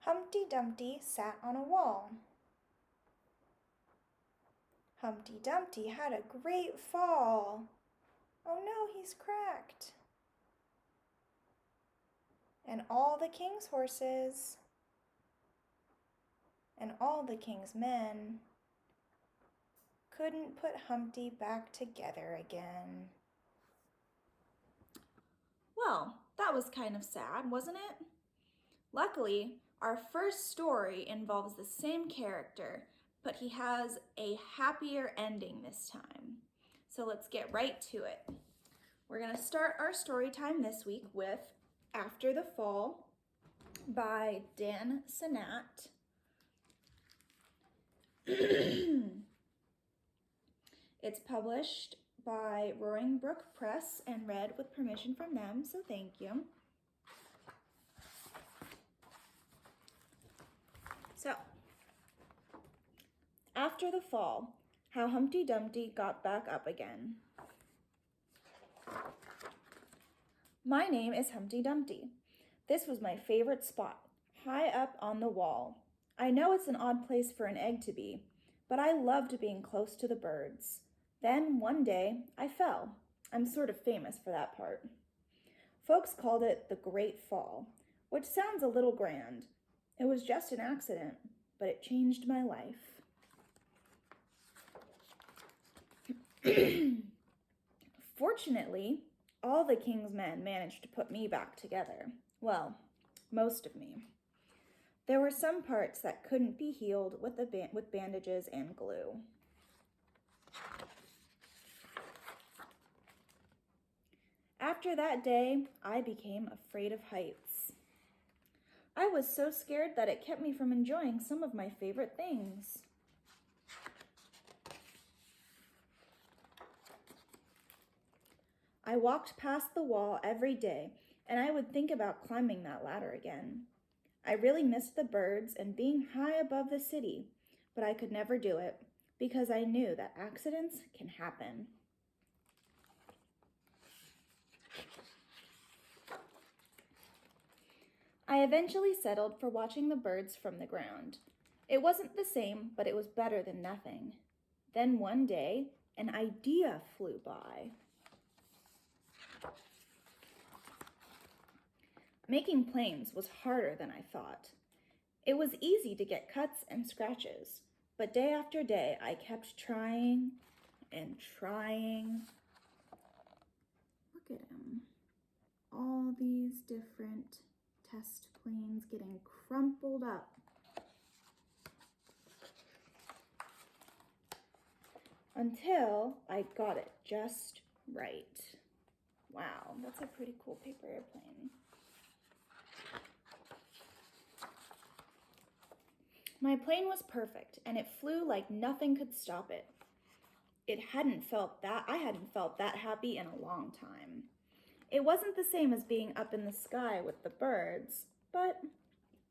Humpty Dumpty sat on a wall. Humpty Dumpty had a great fall. Oh no, he's cracked. And all the king's horses and all the king's men couldn't put Humpty back together again. Well, that was kind of sad, wasn't it? Luckily, our first story involves the same character, but he has a happier ending this time. So let's get right to it. We're going to start our story time this week with After the Fall by Dan Sanat. It's published by Roaring Brook Press and read with permission from them, so thank you. So, After the Fall, how Humpty Dumpty got back up again. My name is Humpty Dumpty. This was my favorite spot, high up on the wall. I know it's an odd place for an egg to be, but I loved being close to the birds. Then, one day, I fell. I'm sort of famous for that part. Folks called it the Great Fall, which sounds a little grand. It was just an accident, but it changed my life. Fortunately, all the king's men managed to put me back together. Well, most of me. There were some parts that couldn't be healed with bandages and glue. After that day, I became afraid of heights. I was so scared that it kept me from enjoying some of my favorite things. I walked past the wall every day, and I would think about climbing that ladder again. I really missed the birds and being high above the city, but I could never do it because I knew that accidents can happen. I eventually settled for watching the birds from the ground. It wasn't the same, but it was better than nothing. Then one day, an idea flew by. Making planes was harder than I thought. It was easy to get cuts and scratches, but day after day I kept trying and trying. Look at him. All these different test planes getting crumpled up. Until I got it just right. Wow, that's a pretty cool paper airplane. My plane was perfect, and it flew like nothing could stop it. I hadn't felt that happy in a long time. It wasn't the same as being up in the sky with the birds, but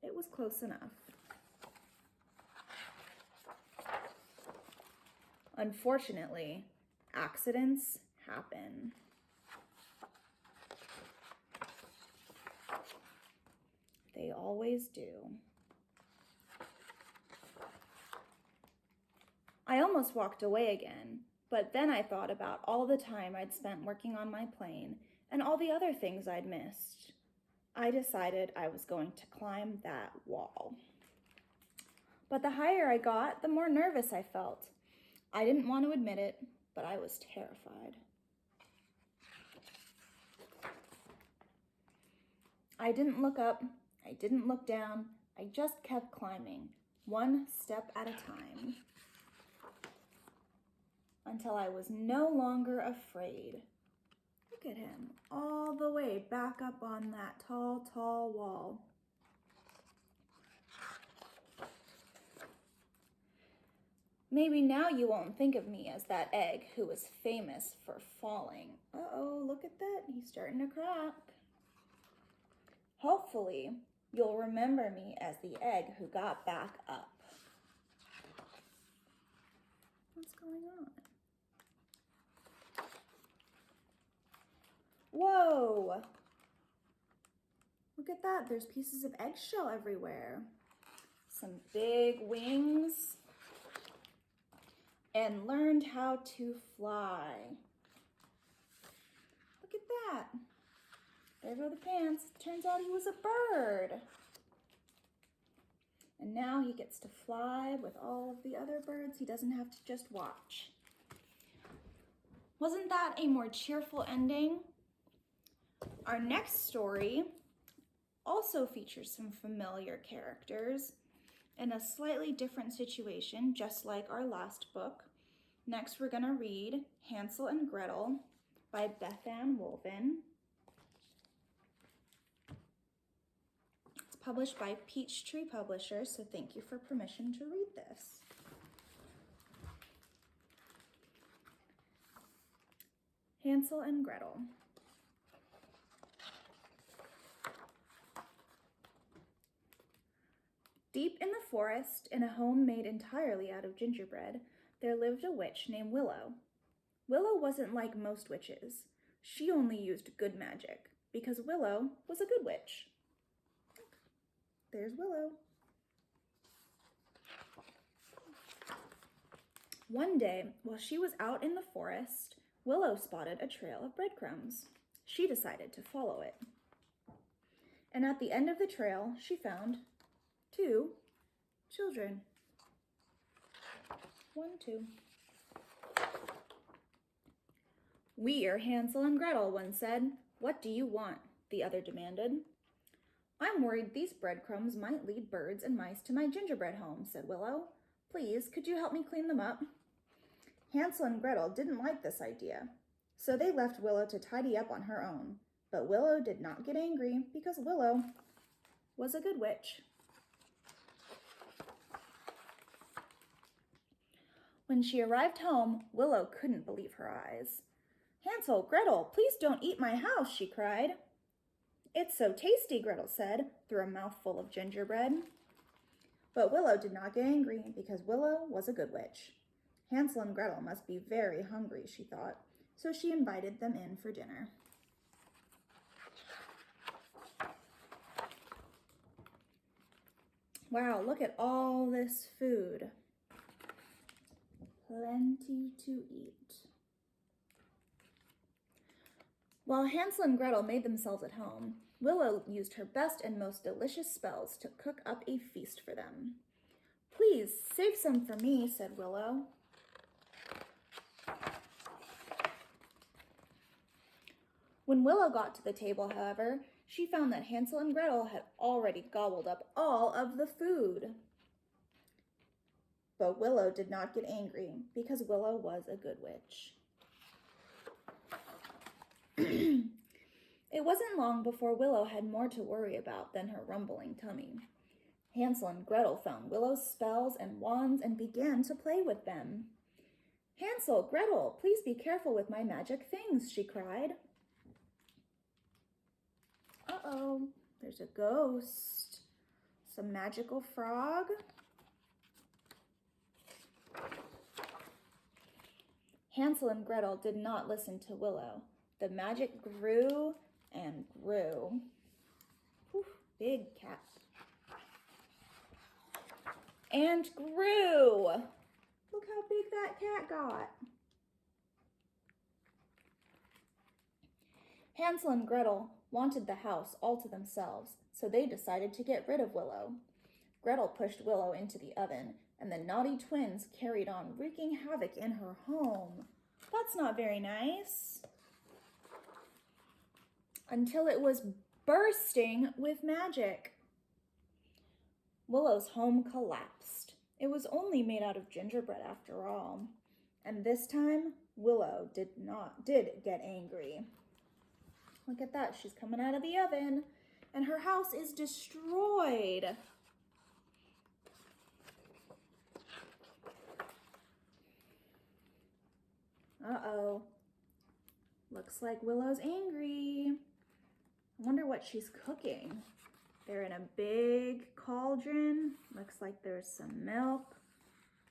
it was close enough. Unfortunately, accidents happen. They always do. I almost walked away again, but then I thought about all the time I'd spent working on my plane and all the other things I'd missed. I decided I was going to climb that wall. But the higher I got, the more nervous I felt. I didn't want to admit it, but I was terrified. I didn't look up, I didn't look down, I just kept climbing, one step at a time, until I was no longer afraid. Look at him, all the way back up on that tall, tall wall. Maybe now you won't think of me as that egg who was famous for falling. Uh-oh, look at that, he's starting to crack. Hopefully, you'll remember me as the egg who got back up. What's going on? Whoa! Look at that, there's pieces of eggshell everywhere. some big wings, and learned how to fly. Look at that. There go the pants. Turns out he was a bird. And now he gets to fly with all of the other birds. He doesn't have to just watch. Wasn't that a more cheerful ending? Our next story also features some familiar characters in a slightly different situation, just like our last book. Next, we're going to read Hansel and Gretel by Beth Ann Woolven. It's published by Peachtree Publishers, so thank you for permission to read this. Hansel and Gretel. Deep in the forest, in a home made entirely out of gingerbread, there lived a witch named Willow. Willow wasn't like most witches. She only used good magic, because Willow was a good witch. There's Willow. One day, while she was out in the forest, Willow spotted a trail of breadcrumbs. She decided to follow it. And at the end of the trail, she found 2 children. 1, 2. We are Hansel and Gretel, one said. What do you want? The other demanded. I'm worried these breadcrumbs might lead birds and mice to my gingerbread home, said Willow. Please, could you help me clean them up? Hansel and Gretel didn't like this idea, so they left Willow to tidy up on her own. But Willow did not get angry because Willow was a good witch. When she arrived home, Willow couldn't believe her eyes. Hansel, Gretel, please don't eat my house, she cried. It's so tasty, Gretel said, through a mouthful of gingerbread. But Willow did not get angry because Willow was a good witch. Hansel and Gretel must be very hungry, she thought, so she invited them in for dinner. Wow, look at all this food. Plenty to eat. While Hansel and Gretel made themselves at home, Willow used her best and most delicious spells to cook up a feast for them. Please, save some for me, said Willow. When Willow got to the table, however, she found that Hansel and Gretel had already gobbled up all of the food. But Willow did not get angry because Willow was a good witch. It wasn't long before Willow had more to worry about than her rumbling tummy. Hansel and Gretel found Willow's spells and wands and began to play with them. Hansel, Gretel, please be careful with my magic things, she cried. Uh-oh, there's a ghost. Some magical frog. Hansel and Gretel did not listen to Willow. The magic grew and grew. Whew, big cat. And grew. Look how big that cat got. Hansel and Gretel wanted the house all to themselves, so they decided to get rid of Willow. Gretel pushed Willow into the oven, and the naughty twins carried on wreaking havoc in her home. That's not very nice. Until it was bursting with magic. Willow's home collapsed. It was only made out of gingerbread after all. And this time, Willow did get angry. Look at that, she's coming out of the oven, and her house is destroyed. Uh-oh. Looks like Willow's angry. I wonder what she's cooking. They're in a big cauldron. Looks like there's some milk.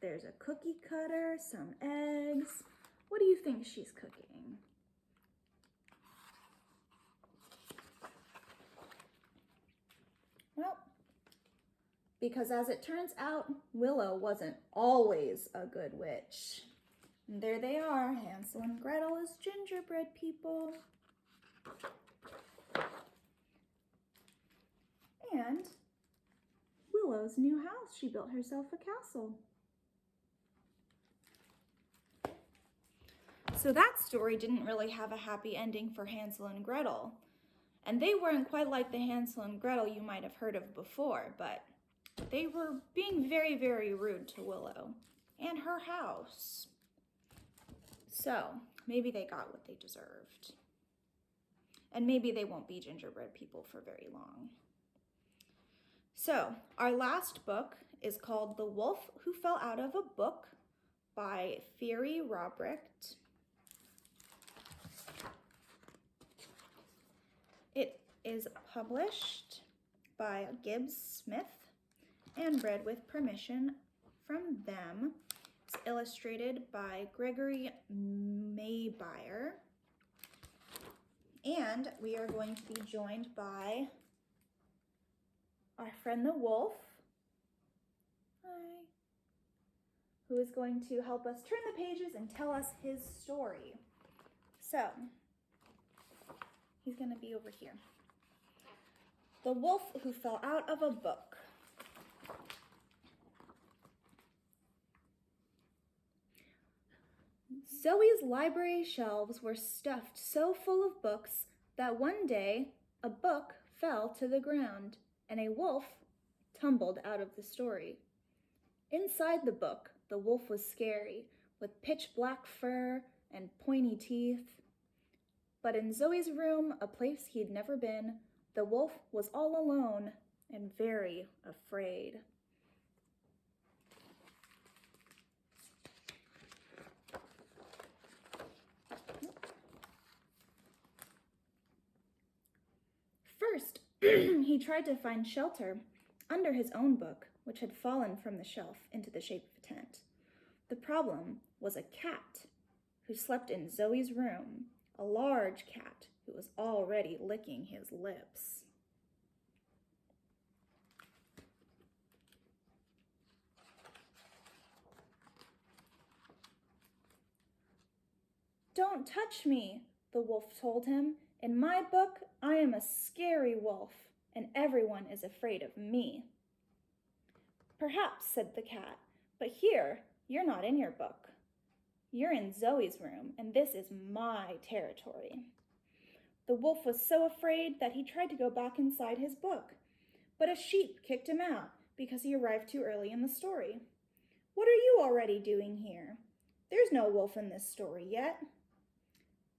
There's a cookie cutter, some eggs. What do you think she's cooking? Well, Because as it turns out, Willow wasn't always a good witch. And there they are, Hansel and Gretel as gingerbread people. And Willow's new house, she built herself a castle. So that story didn't really have a happy ending for Hansel and Gretel. And they weren't quite like the Hansel and Gretel you might have heard of before, but they were being very, very rude to Willow and her house. So maybe they got what they deserved. And maybe they won't be gingerbread people for very long. So our last book is called The Wolf Who Fell Out of a Book by Fairy Robrecht. It is published by Gibbs Smith and read with permission from them. It's illustrated by Gregory Maybuyer. And we are going to be joined by our friend the wolf, hi, who is going to help us turn the pages and tell us his story. So, he's going to be over here. The Wolf Who Fell Out of a Book. Zoe's library shelves were stuffed so full of books that one day a book fell to the ground and a wolf tumbled out of the story. Inside the book, the wolf was scary, with pitch black fur and pointy teeth. But in Zoe's room, a place he'd never been, the wolf was all alone and very afraid. First, he tried to find shelter under his own book, which had fallen from the shelf into the shape of a tent. The problem was a cat who slept in Zoe's room, a large cat who was already licking his lips. "Don't touch me," the wolf told him. "In my book, I am a scary wolf, and everyone is afraid of me." "Perhaps," said the cat, "but here, you're not in your book. You're in Zoe's room, and this is my territory." The wolf was so afraid that he tried to go back inside his book, but a sheep kicked him out because he arrived too early in the story. "What are you already doing here? There's no wolf in this story yet.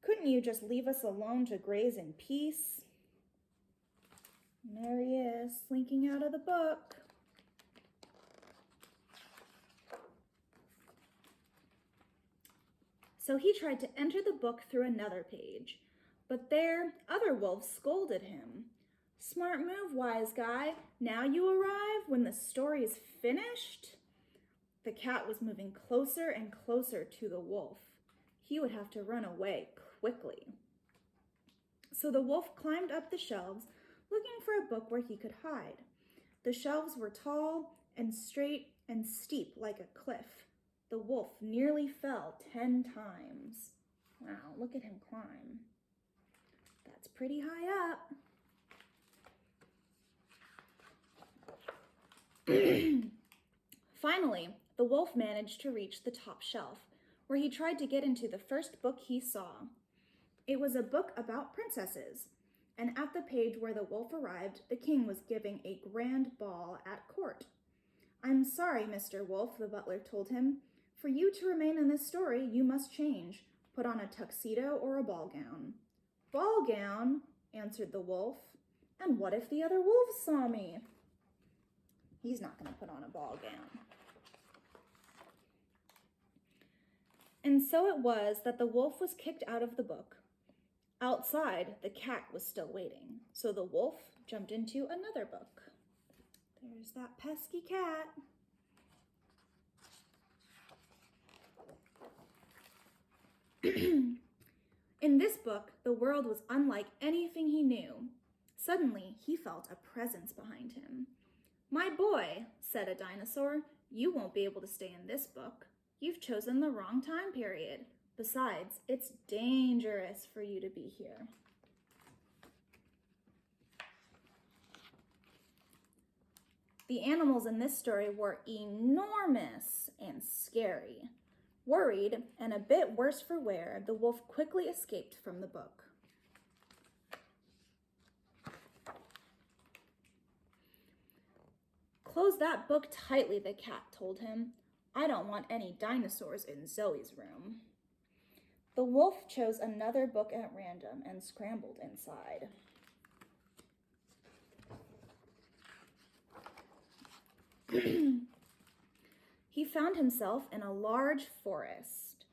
Couldn't you just leave us alone to graze in peace?" And there he is, slinking out of the book. So he tried to enter the book through another page, but there other wolves scolded him. "Smart move, wise guy. Now you arrive when the story is finished?" The cat was moving closer and closer to the wolf. He would have to run away quickly. So the wolf climbed up the shelves, looking for a book where he could hide. The shelves were tall and straight and steep like a cliff. The wolf nearly fell 10 times. Wow, look at him climb. That's pretty high up. Finally, the wolf managed to reach the top shelf, where he tried to get into the first book he saw. It was a book about princesses, and at the page where the wolf arrived, the king was giving a grand ball at court. "I'm sorry, Mr. Wolf," the butler told him. "For you to remain in this story, you must change. Put on a tuxedo or a ball gown." "Ball gown?" answered the wolf. "And what if the other wolves saw me?" He's not going to put on a ball gown. And so it was that the wolf was kicked out of the book. Outside, the cat was still waiting, so the wolf jumped into another book. There's that pesky cat. In this book, the world was unlike anything he knew. Suddenly, he felt a presence behind him. "My boy," said a dinosaur, "you won't be able to stay in this book. You've chosen the wrong time period. Besides, it's dangerous for you to be here." The animals in this story were enormous and scary. Worried and a bit worse for wear, the wolf quickly escaped from the book. "Close that book tightly," the cat told him. "I don't want any dinosaurs in Zoe's room." The wolf chose another book at random and scrambled inside. He found himself in a large forest.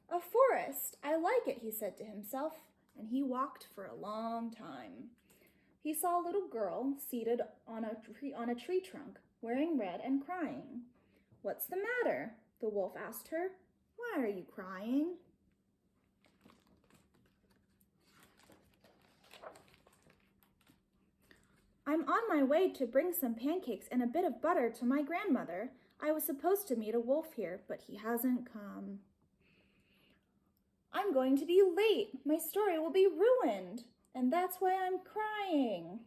"A forest! I like it," he said to himself, and he walked for a long time. He saw a little girl seated on a tree trunk, wearing red and crying. "What's the matter?" the wolf asked her. "Why are you crying?" "I'm on my way to bring some pancakes and a bit of butter to my grandmother. I was supposed to meet a wolf here, but he hasn't come." "I'm going to be late. My story will be ruined, and that's why I'm crying."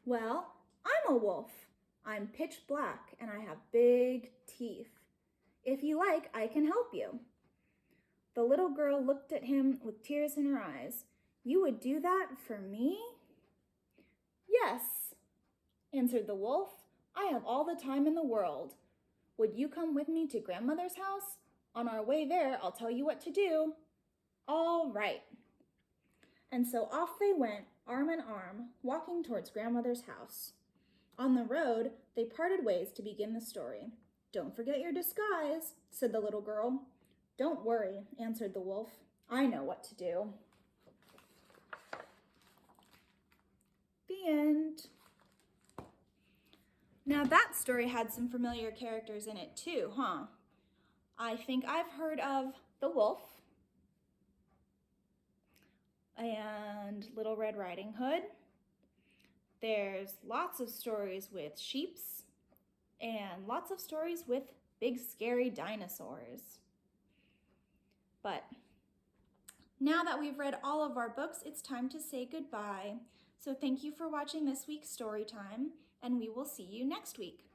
"Well, I'm a wolf. I'm pitch black and I have big teeth. If you like, I can help you." The little girl looked at him with tears in her eyes. "You would do that for me?" "Yes," answered the wolf. "I have all the time in the world. Would you come with me to grandmother's house? On our way there, I'll tell you what to do." "All right." And so off they went, arm in arm, walking towards grandmother's house. On the road, they parted ways to begin the story. "Don't forget your disguise," said the little girl. "Don't worry," answered the wolf. "I know what to do." The end. Now that story had some familiar characters in it too, huh? I think I've heard of the wolf and Little Red Riding Hood. There's lots of stories with sheeps and lots of stories with big scary dinosaurs. But now that we've read all of our books, it's time to say goodbye. So thank you for watching this week's Storytime, and we will see you next week.